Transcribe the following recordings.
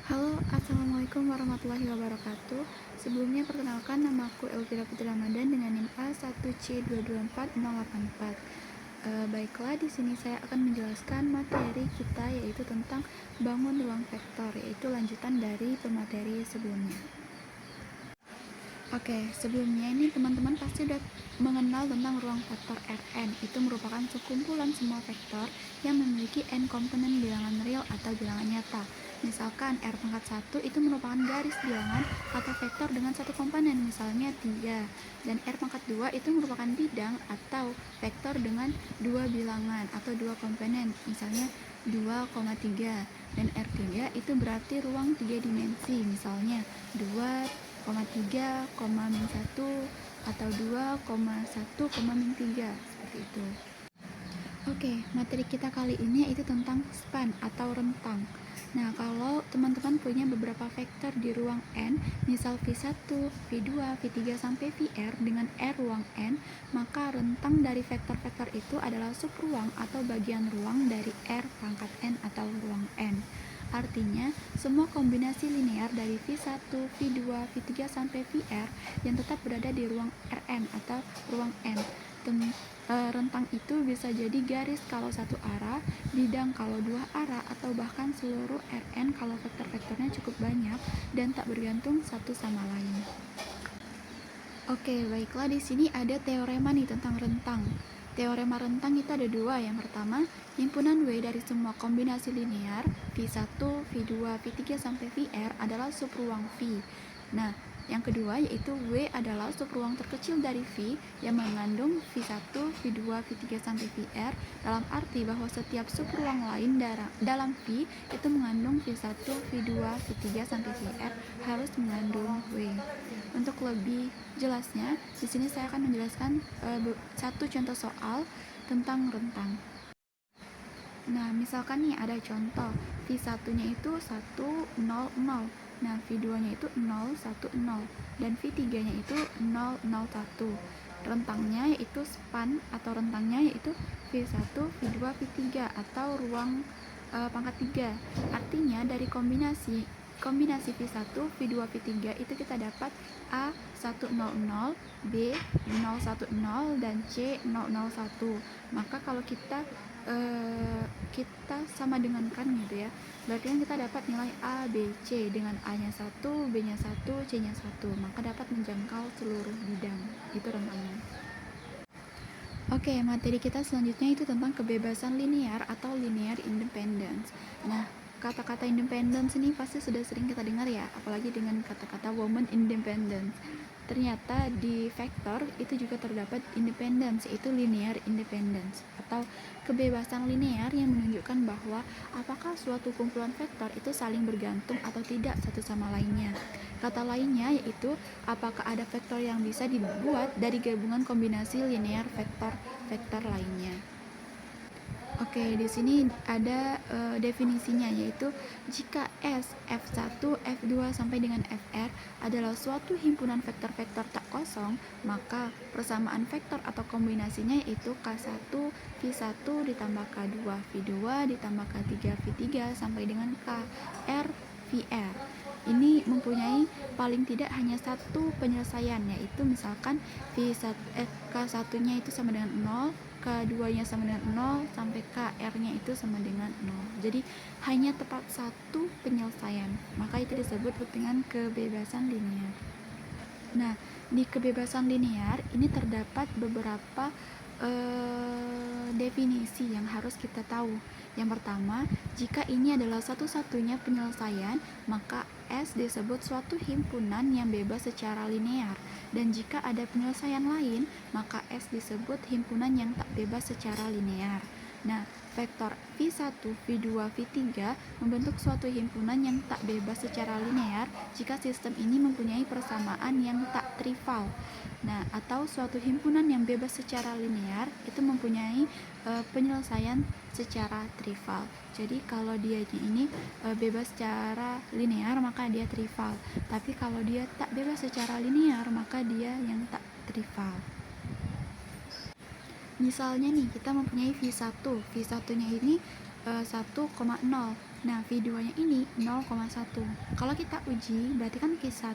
Halo, assalamualaikum warahmatullahi wabarakatuh. Sebelumnya perkenalkan, nama aku Elvira Putri Ramadan dengan NIM A1C224084. Baiklah, di sini saya akan menjelaskan materi kita, yaitu tentang bangun ruang vektor, yaitu lanjutan dari pemateri sebelumnya. Oke, sebelumnya ini teman-teman pasti sudah mengenal tentang ruang vektor Rn. Itu merupakan sekumpulan semua vektor yang memiliki n komponen bilangan real atau bilangan nyata. Misalkan R pangkat 1 itu merupakan garis bilangan atau vektor dengan satu komponen, misalnya 3. Dan R pangkat 2 itu merupakan bidang atau vektor dengan dua bilangan atau dua komponen, misalnya 2,3. Dan R3 itu berarti ruang 3 dimensi, misalnya 2, 3, 1 atau 2,1, 3 seperti itu. Oke, materi kita kali ini yaitu tentang span atau rentang. Nah, kalau teman-teman punya beberapa vektor di ruang N, misal V1, V2, V3 sampai Vr dengan R ruang N, maka rentang dari vektor-vektor itu adalah subruang atau bagian ruang dari R pangkat N atau ruang N. Artinya, semua kombinasi linear dari V1, V2, V3 sampai Vr yang tetap berada di ruang Rn atau ruang N. Rentang itu bisa jadi garis kalau satu arah, bidang kalau dua arah, atau bahkan seluruh Rn kalau vektor-vektornya cukup banyak dan tak bergantung satu sama lain. Oke, baiklah, di sini ada teorema nih tentang rentang. Teorema rentang itu ada dua. Yang pertama, himpunan W dari semua kombinasi linear V1, V2, V3 sampai Vr adalah subruang V. Nah, yang kedua yaitu W adalah subruang terkecil dari V yang mengandung V1, V2, V3 sampai Vr, dalam arti bahwa setiap subruang lain dalam V itu mengandung V1, V2, V3 sampai Vr harus mengandung W. Untuk lebih jelasnya, di sini saya akan menjelaskan satu contoh soal tentang rentang. Nah, misalkan nih ada contoh V1-nya itu 100. Nah, V2-nya itu 010 dan V3-nya itu 001. Rentangnya yaitu span atau rentangnya yaitu V1, V2, V3 atau ruang pangkat 3. Artinya dari kombinasi V1, V2, V3 itu kita dapat A100, B010 dan C001. Maka kalau kita sama dengankan gitu ya, berarti kan kita dapat nilai A, B, C dengan A-nya 1, B-nya 1, C-nya 1, maka dapat menjangkau seluruh bidang. Itu rentangnya. Oke, materi kita selanjutnya itu tentang kebebasan linear atau linear independence. Nah, kata-kata independence ini pasti sudah sering kita dengar ya, apalagi dengan kata-kata woman independence. Ternyata di vektor itu juga terdapat independence, yaitu linear independence atau kebebasan linear yang menunjukkan bahwa apakah suatu kumpulan vektor itu saling bergantung atau tidak satu sama lainnya. Kata lainnya yaitu apakah ada vektor yang bisa dibuat dari gabungan kombinasi linear vektor-vektor lainnya. Oke, di sini ada definisinya, yaitu jika S, F1, F2 sampai dengan Fr adalah suatu himpunan vektor-vektor tak kosong, maka persamaan vektor atau kombinasinya yaitu K1, V1 ditambah K2, V2 ditambah K3, V3 sampai dengan KR, VR. Ini mempunyai paling tidak hanya satu penyelesaian, yaitu misalkan K1-nya itu sama dengan 0, K2-nya sama dengan 0, sampai KR-nya itu sama dengan 0. Jadi hanya tepat satu penyelesaian, maka itu disebut dengan kebebasan linear. Nah, di kebebasan linear ini terdapat beberapa definisi yang harus kita tahu. Yang pertama, jika ini adalah satu-satunya penyelesaian, maka S disebut suatu himpunan yang bebas secara linear. Dan jika ada penyelesaian lain, maka S disebut himpunan yang tak bebas secara linear. Nah, vektor V1, V2, V3 membentuk suatu himpunan yang tak bebas secara linear jika sistem ini mempunyai persamaan yang tak trivial. Nah, atau suatu himpunan yang bebas secara linear itu mempunyai penyelesaian secara trivial. Jadi kalau dia ini bebas secara linear maka dia trivial. Tapi kalau dia tak bebas secara linear maka dia yang tak trivial. Misalnya nih, kita mempunyai V1. V1-nya ini 1,0. Nah, V2-nya ini 0,1. Kalau kita uji, berarti kan K1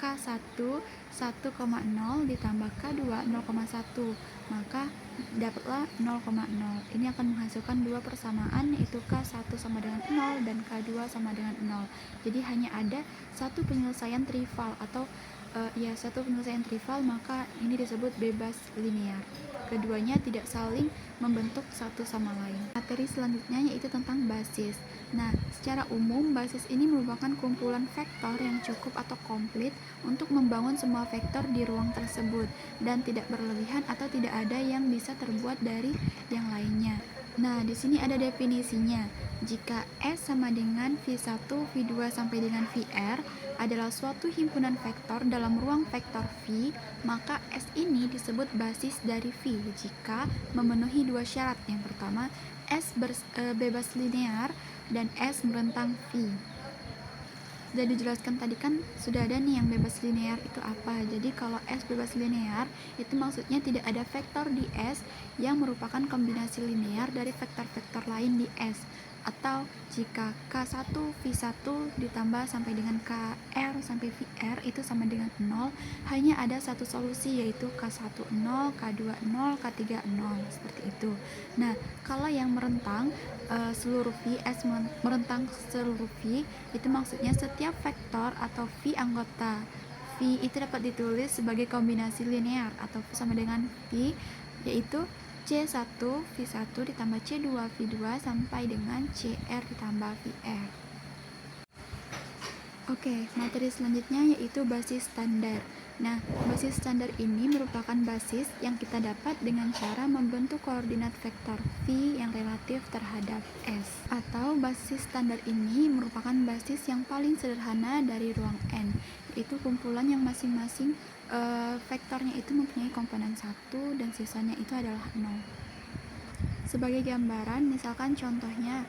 1,0 ditambah K2 0,1. Maka dapatlah 0,0. Ini akan menghasilkan dua persamaan, yaitu K1 sama dengan 0 dan K2 sama dengan 0. Jadi hanya ada satu penyelesaian trivial atau satu penyelesaian trivial, maka ini disebut bebas linear. Keduanya tidak saling membentuk satu sama lain. Materi selanjutnya yaitu tentang basis. Nah, secara umum basis ini merupakan kumpulan vektor yang cukup atau komplit untuk membangun semua vektor di ruang tersebut dan tidak berlebihan atau tidak ada yang bisa terbuat dari yang lainnya. Nah, di sini ada definisinya. Jika S sama dengan V1, V2 sampai dengan Vr adalah suatu himpunan vektor dalam ruang vektor V, maka S ini disebut basis dari V jika memenuhi dua syarat. Yang pertama, S bebas linear dan S merentang V. Sudah dijelaskan tadi kan sudah ada nih yang bebas linear itu apa. Jadi kalau S bebas linear itu maksudnya tidak ada vektor di S yang merupakan kombinasi linear dari vektor-vektor lain di S. Atau jika K1 V1 ditambah sampai dengan KR sampai VR itu sama dengan 0, hanya ada satu solusi yaitu K1 0, K2 0, K3 0, seperti itu. Nah, kalau yang merentang seluruh V, S merentang seluruh V, itu maksudnya setiap vektor atau V anggota V itu dapat ditulis sebagai kombinasi linear atau sama dengan V, yaitu C1 V1 ditambah C2 V2 sampai dengan CR ditambah VR. Oke, materi selanjutnya yaitu basis standar. Nah, basis standar ini merupakan basis yang kita dapat dengan cara membentuk koordinat vektor V yang relatif terhadap S. Atau basis standar ini merupakan basis yang paling sederhana dari ruang N, yaitu kumpulan yang masing-masing vektornya itu mempunyai komponen 1 dan sisanya itu adalah 0. Sebagai gambaran, misalkan contohnya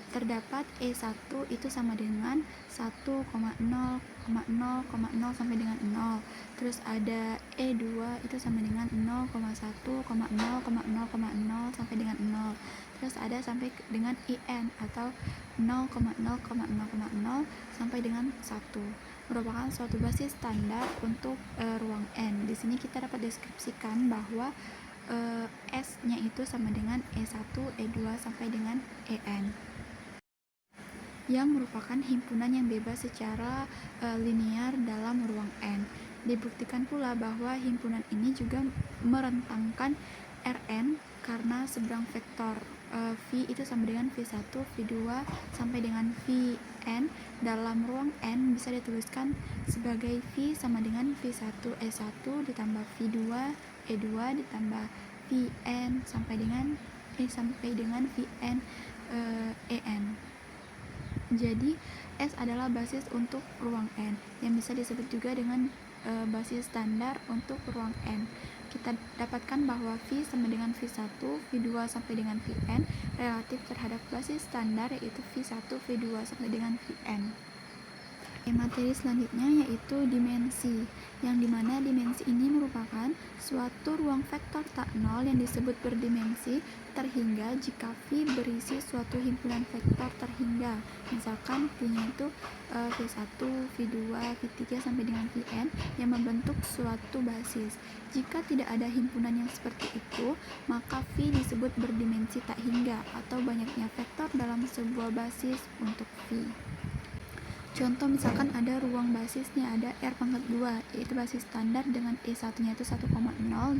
terdapat E1 itu sama dengan 1,0,0,0 sampai dengan 0. Terus ada E2 itu sama dengan 0,1,0,0,0 sampai dengan 0. Terus ada sampai dengan IN atau 0,0,0,0 sampai dengan 1. Merupakan suatu basis standar untuk ruang N. Di sini kita dapat deskripsikan bahwa S-nya itu sama dengan E1, E2 sampai dengan EN, yang merupakan himpunan yang bebas secara linear dalam ruang N. Dibuktikan pula bahwa himpunan ini juga merentangkan Rn karena seberang vektor V itu sama dengan V1, V2 sampai dengan Vn dalam ruang N bisa dituliskan sebagai V sama dengan V1 E1 ditambah V2 E2 ditambah Vn sampai dengan Vn En. Jadi S adalah basis untuk ruang N yang bisa disebut juga dengan basis standar untuk ruang N. Kita dapatkan bahwa V sama dengan V1, V2 sampai dengan Vn relatif terhadap basis standar yaitu V1, V2 sampai dengan Vn. Materi selanjutnya yaitu dimensi, yang dimana dimensi ini merupakan suatu ruang vektor tak nol yang disebut berdimensi terhingga jika V berisi suatu himpunan vektor terhingga. Misalkan V-nya itu V1, V2, V3 sampai dengan Vn yang membentuk suatu basis. Jika tidak ada himpunan yang seperti itu, maka V disebut berdimensi tak hingga atau banyaknya vektor dalam sebuah basis untuk V. Contoh misalkan ada ruang basisnya ada R pangkat 2, yaitu basis standar dengan E1 nya itu 1,0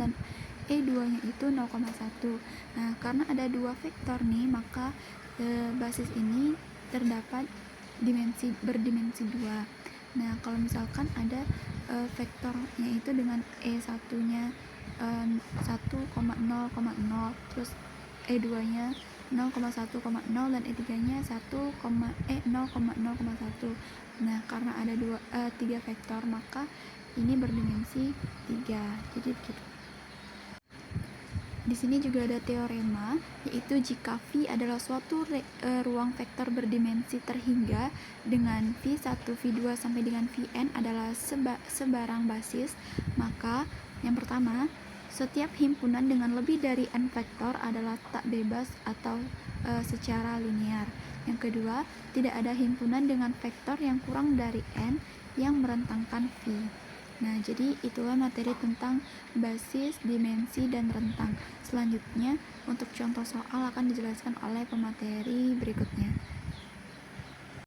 dan E2 nya itu 0,1. Nah, karena ada dua vektor nih, maka basis ini terdapat berdimensi 2. Nah, kalau misalkan ada vektornya itu dengan E1 nya 1,0,0, terus E2 nya 0,1,0 dan E3 nya 0,0,1. Nah, karena ada tiga vektor, maka ini berdimensi 3. Jadi begitu. Di sini juga ada teorema, yaitu jika V adalah suatu ruang vektor berdimensi terhingga dengan V1, V2 sampai dengan Vn adalah sebarang basis, maka yang pertama, Setiap himpunan dengan lebih dari n vektor adalah tak bebas atau secara linear. Yang kedua, tidak ada himpunan dengan vektor yang kurang dari n yang merentangkan V. Nah, jadi itulah materi tentang basis, dimensi, dan rentang. Selanjutnya, untuk contoh soal akan dijelaskan oleh pemateri berikutnya.